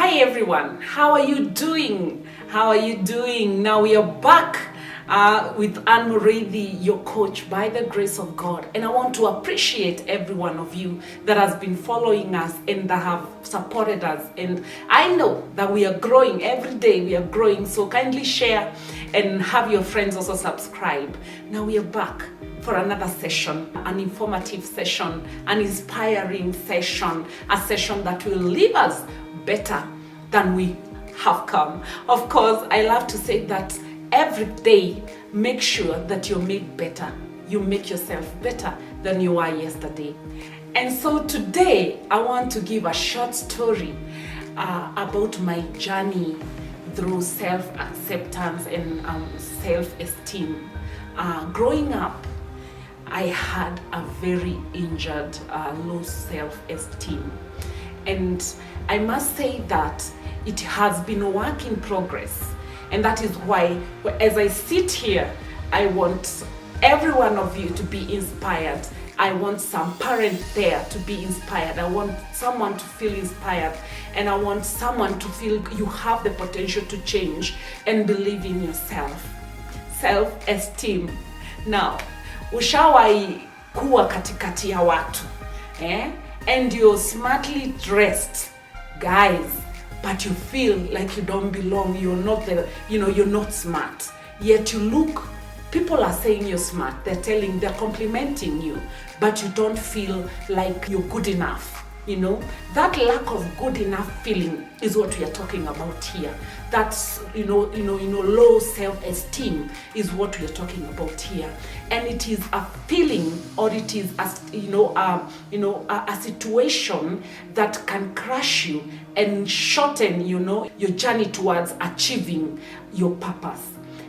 Hi everyone, how are you doing? How are you doing? Now we are back with Anne Murithi, your coach by the grace of God. And I want to appreciate every one of you that has been following us and that have supported us. And I know that we are growing every day, we are growing. So kindly share and have your friends also subscribe. Now we are back for another session, an informative session, an inspiring session, a session that will leave us better than we have come. Of course, I love to say that every day, make sure that you're made better. You make yourself better than you were yesterday. And so today, I want to give a short story about my journey through self-acceptance and self-esteem. Growing up, I had a very injured low self-esteem. And I must say that it has been a work in progress. And that is why, as I sit here, I want every one of you to be inspired. I want some parent there to be inspired. I want someone to feel inspired. And I want someone to feel you have the potential to change and believe in yourself. Self-esteem. Now, ushawahi kuwa katikati ya watu, and you're smartly dressed, guys, but you feel like you don't belong. You're not you're not smart. Yet you look, people are saying you're smart. They're complimenting you, but you don't feel like you're good enough. That lack of good enough feeling is what we are talking about here. That's low self-esteem is what we are talking about here, and it is a feeling, or it is a situation that can crush you and shorten your journey towards achieving your purpose.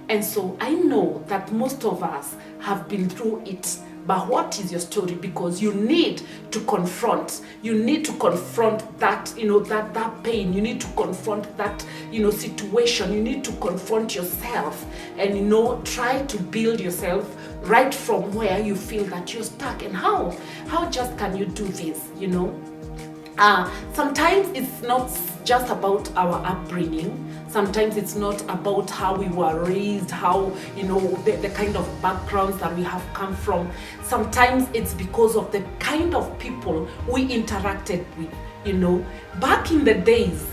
And so I know that most of us have been through it. But what is your story? Because you need to confront that, that pain. You need to confront that, situation. You need to confront yourself and, try to build yourself right from where you feel that you're stuck. And how just can you do this, Sometimes it's not just about our upbringing. Sometimes it's not about how we were raised, how, the kind of backgrounds that we have come from. Sometimes it's because of the kind of people we interacted with, Back in the days,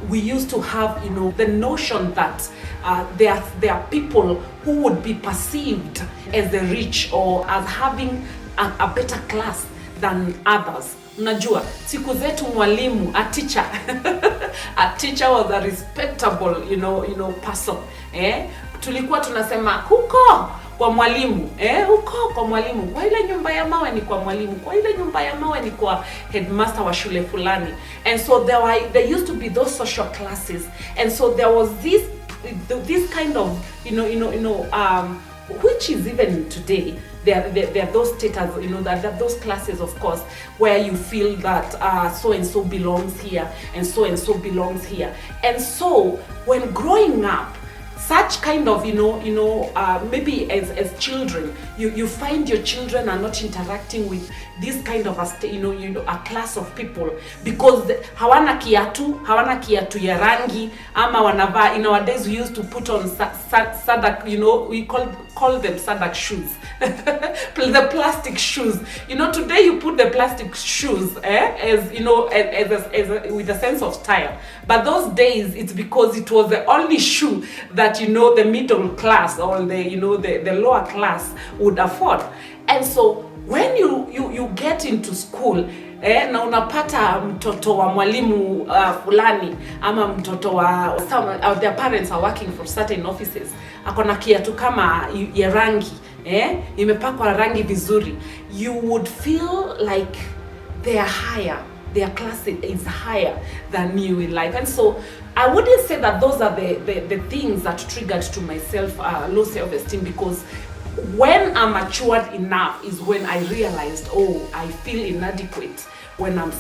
we used to have, the notion that there are people who would be perceived as the rich or as having a better class than others. Unajua, siku zetu mwalimu, a teacher was a respectable, person. Tulikuwa tunasema huko kwa mwalimu, huko kwa mwalimu. Kwa ile nyumba ya mawe ni kwa mwalimu. Kwa ile nyumba ya mawe ni kwa headmaster wa shule fulani. And so there used to be those social classes. And so there was this kind of, which is even today, there are those status, that those classes, of course, where you feel that so and so belongs here and so belongs here. And so when growing up, such kind of, maybe as children, you find your children are not interacting with this kind of a class of people because hawana kiatu ya rangi ama wanavaa. Nowadays we used to put on sadak, we call them sadak shoes, the plastic shoes. Today you put the plastic shoes as with a sense of style. But those days it's because it was the only shoe that the middle class or the lower class would afford. And so when you get into school, na unapata mtoto wa mwalimu fulani ama mtoto wa their parents are working for certain offices, akona kiatu kama ya rangi, imepakwa rangi vizuri, you would feel like they are higher. Their class is higher than you in life. And so I wouldn't say that those are the things that triggered to myself low self-esteem, because when I matured enough is when I realized, I feel inadequate when I'm,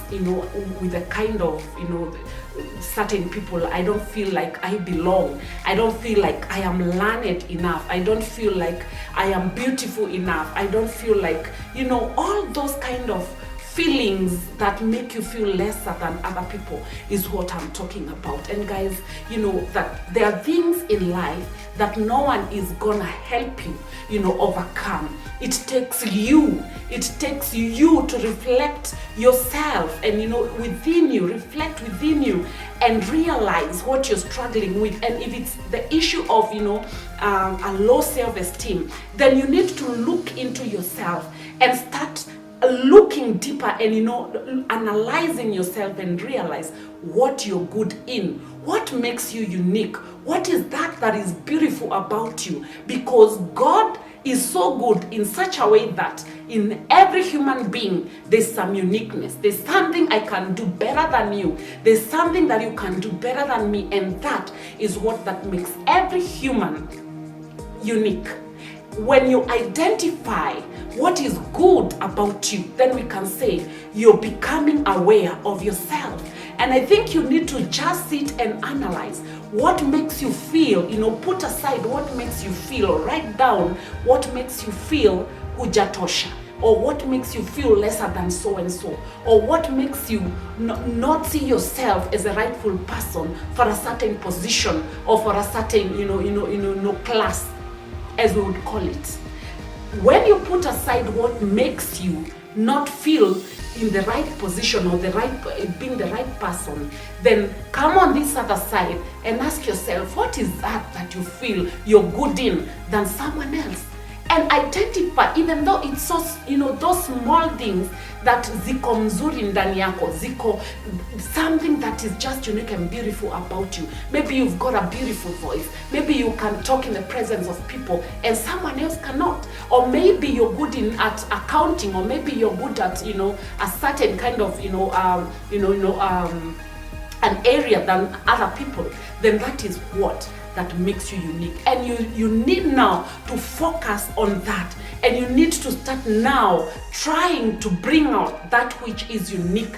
with the kind of, certain people. I don't feel like I belong. I don't feel like I am learned enough. I don't feel like I am beautiful enough. I don't feel like, all those kind of feelings that make you feel lesser than other people is what I'm talking about. And guys, you know that there are things in life that no one is gonna help you, you know, overcome. It takes you to reflect yourself, and you know, within you, reflect within you and realize what you're struggling with. And if it's the issue of, you know, a low self-esteem, then you need to look into yourself and start looking deeper and, you know, analyzing yourself and realize what you're good in, what makes you unique, what is that is beautiful about you. Because God is so good in such a way that in every human being there's some uniqueness. There's something I can do better than you. There's something that you can do better than me, and that is what that makes every human unique. When you identify what is good about you, then we can say you're becoming aware of yourself. And I think you need to just sit and analyze what makes you feel, you know, put aside what makes you feel, write down what makes you feel hujatosha, or what makes you feel lesser than so and so, or what makes you not see yourself as a rightful person for a certain position or for a certain, class, as we would call it. When you put aside what makes you not feel in the right position or being the right person, then come on this other side and ask yourself, what is that you feel you're good in than someone else? And identify, even though it's so, you know, those small things that ziko mzuri ndani yako, ziko something that is just unique and beautiful about you. Maybe you've got a beautiful voice. Maybe you can talk in the presence of people and someone else cannot. Or maybe you're good at accounting, or maybe you're good at, you know, a certain kind of, an area than other people. Then that is what that makes you unique. And you need now to focus on that, and you need to start now trying to bring out that which is unique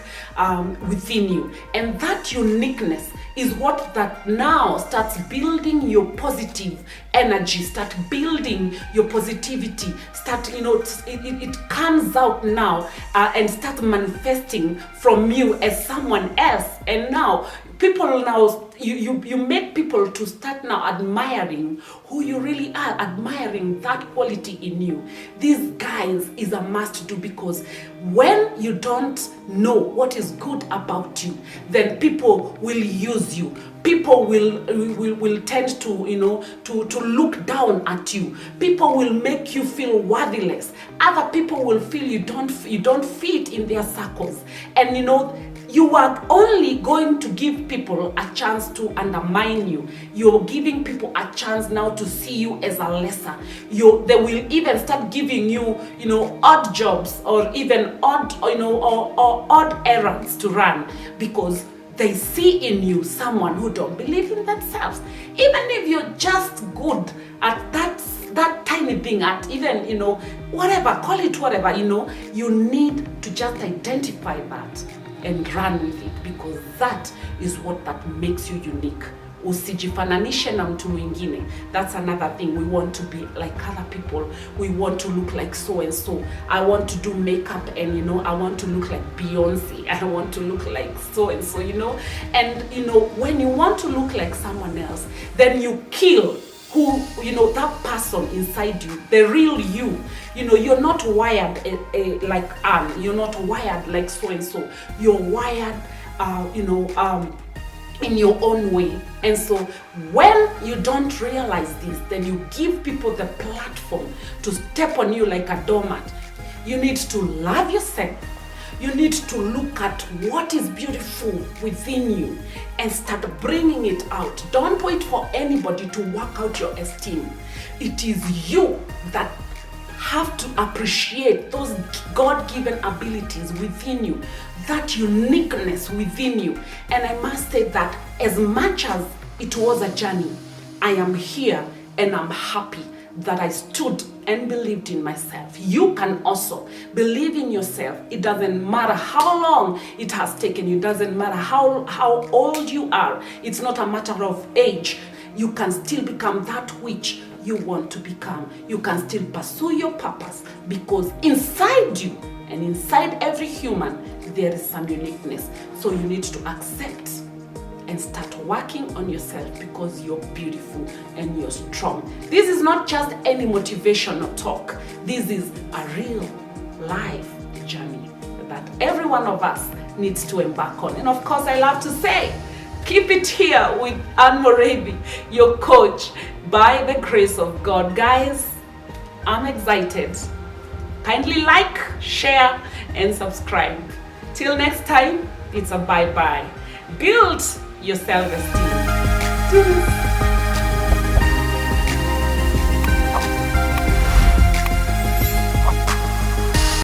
within you. And that uniqueness is what that now starts building your positive energy, start building your positivity, start, you know, it comes out now and start manifesting from you as someone else. And now people now, you make people to start now admiring who you really are, admiring that quality in you. These guys is a must do, because when you don't know what is good about you, then people will use you. People will tend to, you know, to look down at you. People will make you feel worthless. Other people will feel you don't fit in their circles. And you know, you are only going to give people a chance to undermine you. You're giving people a chance now to see you as a lesser. They will even start giving you, you know, odd jobs, or even odd, you know, or odd errands to run, because they see in you someone who don't believe in themselves. Even if you're just good at that tiny thing, at even, you know, whatever, call it whatever, you know, you need to just identify that and run with it, because that is what that makes you unique. Usijifananishe na mtu mwingine. That's another thing. We want to be like other people. We want to look like so and so. I want to do makeup, and you know, I want to look like Beyonce. I want to look like so and so, you know. And you know, when you want to look like someone else, then you kill who, you know, that person inside you, the real you. You know, you're not wired like Anne. You're not wired like so and so. You're wired, in your own way. And so when you don't realize this, then you give people the platform to step on you like a doormat. You need to love yourself. You need to look at what is beautiful within you and start bringing it out. Don't wait for anybody to work out your esteem. It is you that have to appreciate those God-given abilities within you, that uniqueness within you. And I must say that as much as it was a journey, I am here and I'm happy that I stood and believed in myself. You can also believe in yourself. It doesn't matter how long it has taken you. It doesn't matter how old you are. It's not a matter of age. You can still become that which you want to become. You can still pursue your purpose, because inside you And inside every human, there is some uniqueness. So you need to accept and start working on yourself because you're beautiful and you're strong. This is not just any motivational talk. This is a real life journey that every one of us needs to embark on. And of course, I love to say, keep it here with Anne Moredi, your coach, by the grace of God. Guys, I'm excited. Kindly like, share, and subscribe. Till next time, it's a bye-bye. Build your self-esteem.